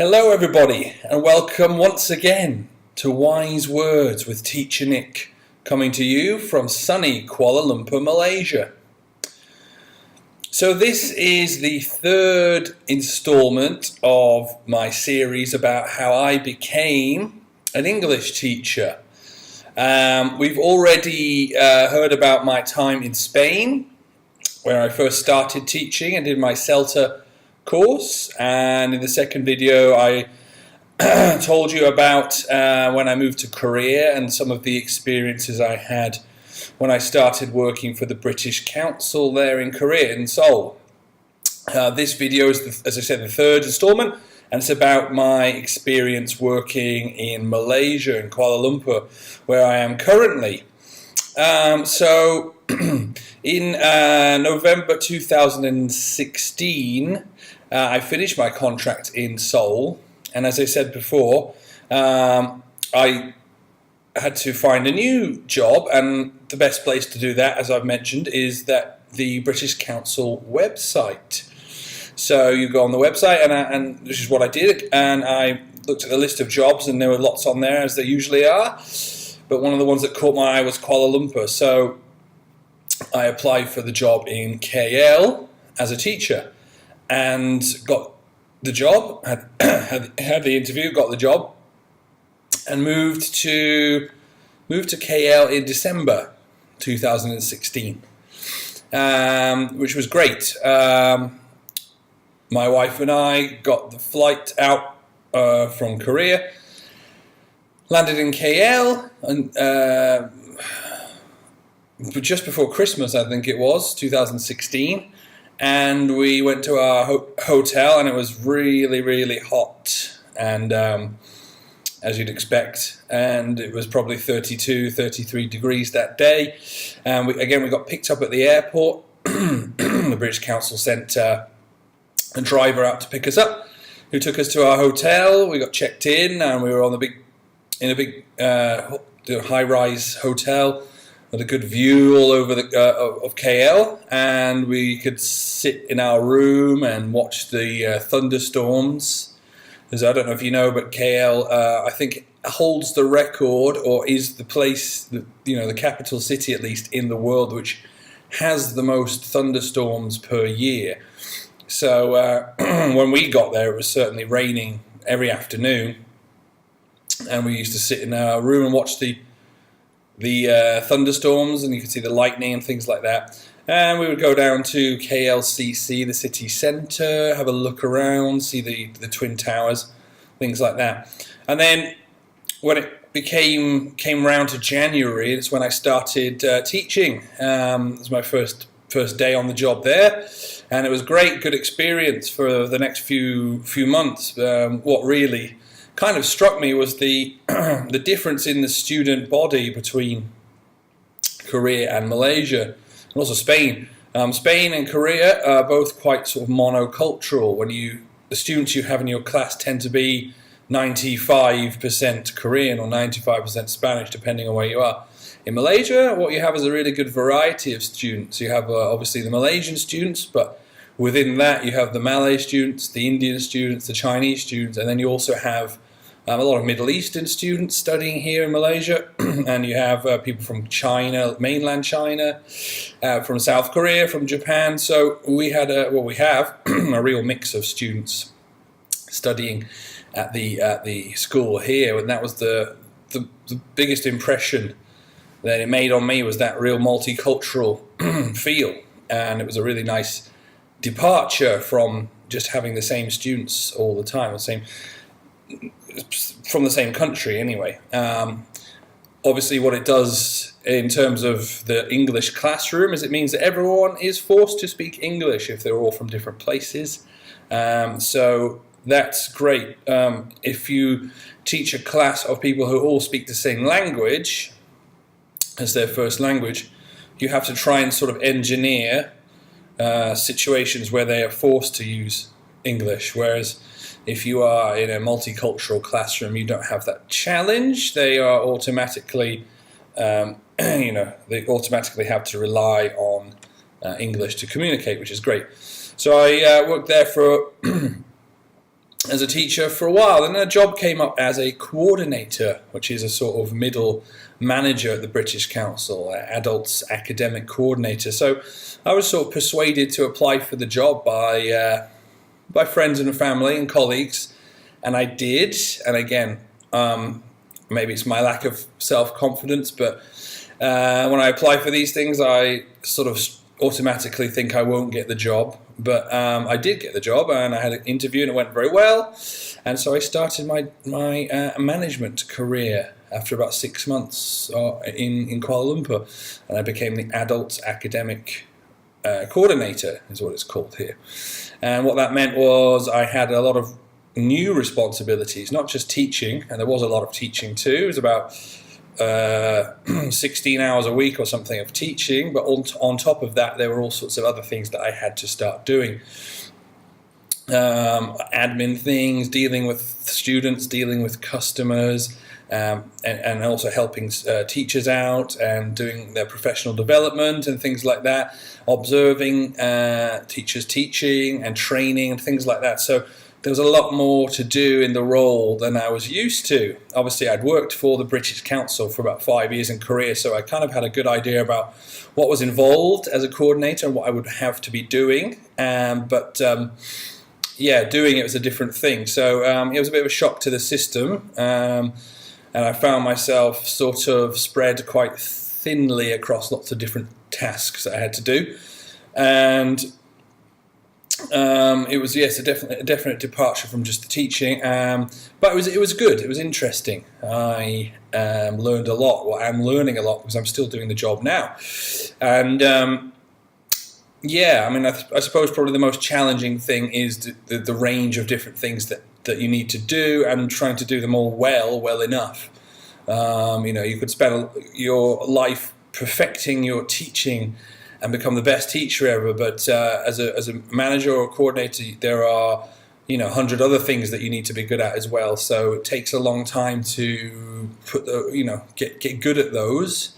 Hello everybody and welcome once again to Wise Words with Teacher Nick, coming to you from sunny Kuala Lumpur, Malaysia. So this is the third installment of my series about how I became an English teacher. We've already heard about my time in Spain, where I first started teaching and did my CELTA course, and in the second video I told you about when I moved to Korea and some of the experiences I had when I started working for the British Council there in Korea, in Seoul. This video is, as I said, the third installment, and it's about my experience working in Malaysia, in Kuala Lumpur, where I am currently. In November 2016, I finished my contract in Seoul, and as I said before, I had to find a new job, and the best place to do that, as I've mentioned, is the British Council website. So you go on the website, and this is what I did, and I looked at the list of jobs, and there were lots on there, as there usually are, but one of the ones that caught my eye was Kuala Lumpur, so I applied for the job in KL as a teacher and got the job, had the interview, got the job, and moved to KL in December 2016, which was great. My wife and I got the flight out from Korea, landed in KL, and just before Christmas, I think it was, 2016, and we went to our hotel, and it was really, really hot, and as you'd expect, and it was probably 32, 33 degrees that day, and we got picked up at the airport. The British Council sent a driver out to pick us up, who took us to our hotel. We got checked in, and we were on in a big high-rise hotel with a good view all over of KL, and we could sit in our room and watch the thunderstorms. Because I don't know if you know, but KL, I think, holds the record, or is the place, the capital city at least in the world, which has the most thunderstorms per year. So when we got there, it was certainly raining every afternoon, and we used to sit in our room and watch the thunderstorms, and you could see the lightning and things like that. And we would go down to KLCC, the city centre, have a look around, see the Twin Towers, things like that. And then when it came round to January, it's when I started teaching. It was my first day on the job there, and it was great, good experience for the next few months. What really kind of struck me was the difference in the student body between Korea and Malaysia, and also Spain. Spain and Korea are both quite sort of monocultural. The students you have in your class tend to be 95% Korean or 95% Spanish, depending on where you are. In Malaysia, what you have is a really good variety of students. You have obviously the Malaysian students, but within that you have the Malay students, the Indian students, the Chinese students, and then you also have a lot of Middle Eastern students studying here in Malaysia, and you have people from China, mainland China, from South Korea, from Japan. So we have a real mix of students studying at the school here, and that was the biggest impression that it made on me, was that real multicultural feel, and it was a really nice departure from just having the same students all the time, from the same country anyway. Obviously what it does in terms of the English classroom is it means that everyone is forced to speak English if they're all from different places. So that's great. If you teach a class of people who all speak the same language as their first language, you have to try and sort of engineer situations where they are forced to use English, whereas if you are in a multicultural classroom, you don't have that challenge. They are automatically, they automatically have to rely on English to communicate, which is great. So I worked there for as a teacher for a while. And then a job came up as a coordinator, which is a sort of middle manager at the British Council, adults academic coordinator. So I was sort of persuaded to apply for the job by friends and family and colleagues, and I did. And again, maybe it's my lack of self-confidence, but when I apply for these things, I sort of automatically think I won't get the job. But I did get the job, and I had an interview, and it went very well. And so I started my management career after about 6 months in Kuala Lumpur, and I became the adult academic coordinator, is what it's called here. And what that meant was I had a lot of new responsibilities, not just teaching, and there was a lot of teaching too. It was about 16 hours a week or something of teaching, but on top of that there were all sorts of other things that I had to start doing. Admin things, dealing with students, dealing with customers, and also helping teachers out and doing their professional development and things like that, observing teachers teaching and training and things like that. So there was a lot more to do in the role than I was used to. Obviously, I'd worked for the British Council for about 5 years in Korea, so I kind of had a good idea about what was involved as a coordinator and what I would have to be doing. Yeah, doing it was a different thing. So it was a bit of a shock to the system, and I found myself sort of spread quite thinly across lots of different tasks that I had to do. And it was, yes, a definite departure from just the teaching, but it was good. It was interesting. I learned a lot. Well, I'm learning a lot because I'm still doing the job now, and yeah, I mean, I suppose probably the most challenging thing is the range of different things that you need to do and trying to do them all well enough. You could spend your life perfecting your teaching and become the best teacher ever, but as a manager or a coordinator, there are 100 other things that you need to be good at as well. So it takes a long time to get good at those.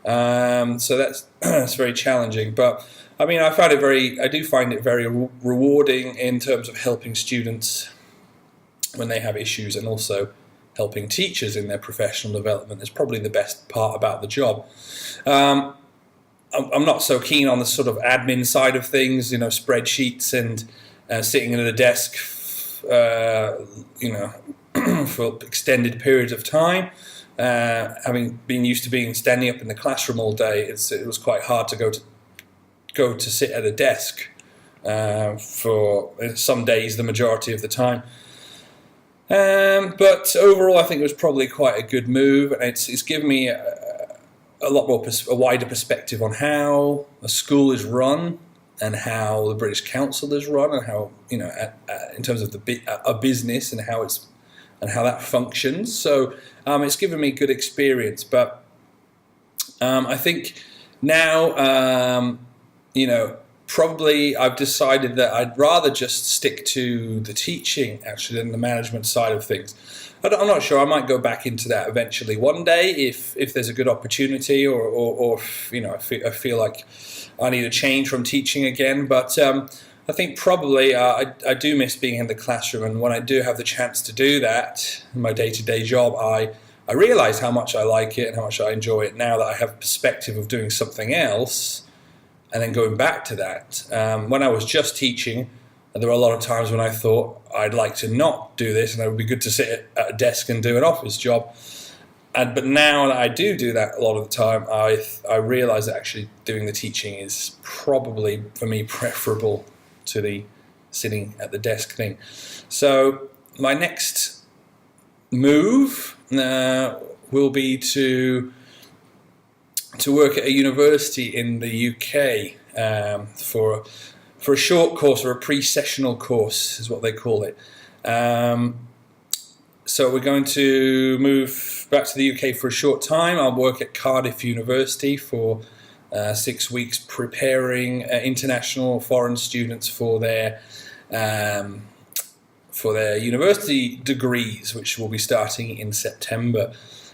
So that's very challenging. But I mean, I do find it very rewarding in terms of helping students when they have issues, and also helping teachers in their professional development. Is probably the best part about the job. I'm not so keen on the sort of admin side of things, spreadsheets and sitting at a desk, for extended periods of time. Having been used to standing up in the classroom all day, it was quite hard to go to sit at a desk for some days, the majority of the time. But overall, I think it was probably quite a good move, and it's given me a wider perspective on how a school is run and how the British Council is run, and how in terms of a business and how that functions. So it's given me good experience, but I think now probably I've decided that I'd rather just stick to the teaching actually than the management side of things. I'm not sure. I might go back into that eventually one day if there's a good opportunity, or if, I feel like I need a change from teaching again. But I think probably I do miss being in the classroom, and when I do have the chance to do that in my day-to-day job, I realise how much I like it and how much I enjoy it now that I have perspective of doing something else and then going back to that. When I was just teaching, there were a lot of times when I thought I'd like to not do this, and it would be good to sit at a desk and do an office job. But now that I do that a lot of the time, I realise that actually doing the teaching is probably, for me, preferable to the sitting at the desk thing. So my next move will be to work at a university in the UK for a short course, or a pre-sessional course is what they call it. So we're going to move back to the UK for a short time. I'll work at Cardiff University for 6 weeks, preparing international foreign students for their university degrees, which will be starting in September.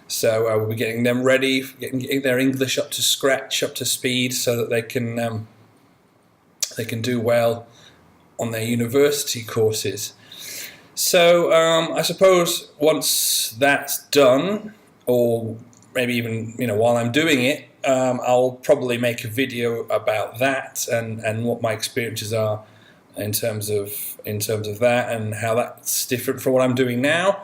So we'll be getting them ready, getting their English up to scratch, up to speed, so that they can do well on their university courses. So I suppose once that's done, or maybe even while I'm doing it, I'll probably make a video about that and what my experiences are in terms of that and how that's different from what I'm doing now.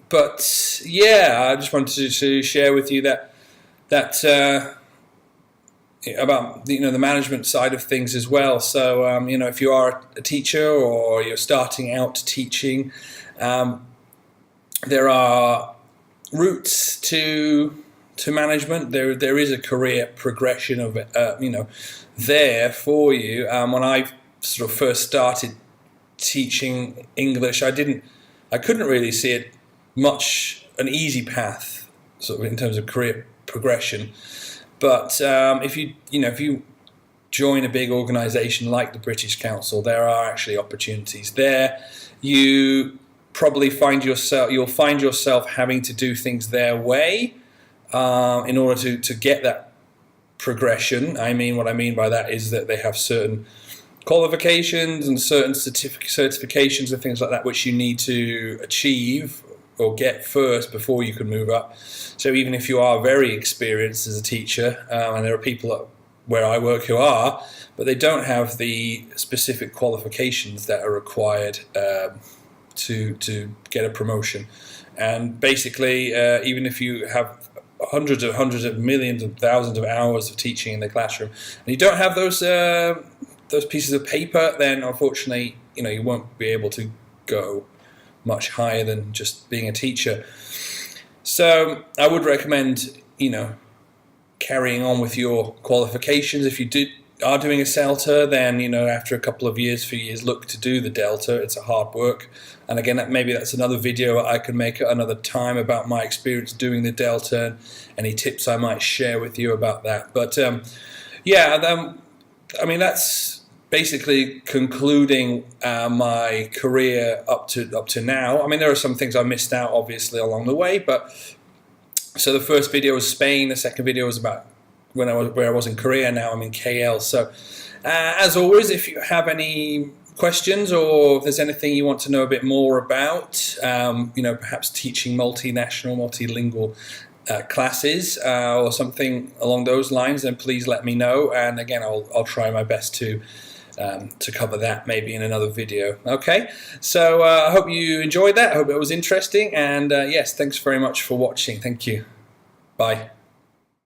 But yeah, I just wanted to share with you that about the management side of things as well. So if you are a teacher or you're starting out teaching, there are routes to management. There is a career progression of there for you. When I sort of first started teaching English, I couldn't really see it much an easy path sort of in terms of career progression. But if you join a big organisation like the British Council, there are actually opportunities there. You'll find yourself having to do things their way in order to get that progression. What I mean by that is that they have certain qualifications and certain certifications and things like that which you need to achieve or get first before you can move up. So even if you are very experienced as a teacher, and there are people where I work who are, but they don't have the specific qualifications that are required to get a promotion. And basically, even if you have hundreds of millions and thousands of hours of teaching in the classroom, and you don't have those pieces of paper, then unfortunately, you won't be able to go much higher than just being a teacher. So I would recommend, carrying on with your qualifications. If you are doing a CELTA, then, after a couple of few years, look to do the Delta. It's a hard work. And again, maybe that's another video I can make at another time about my experience doing the Delta and any tips I might share with you about that. But that's basically concluding my career up to now. There are some things I missed out, obviously, along the way. But so the first video was Spain. The second video was about where I was in Korea. Now I'm in KL. So as always, if you have any questions or if there's anything you want to know a bit more about, perhaps teaching multinational, multilingual classes or something along those lines, then please let me know. And again, I'll try my best to cover that maybe in another video. Okay, so I hope you enjoyed that. I hope it was interesting. And yes, thanks very much for watching. Thank you. Bye.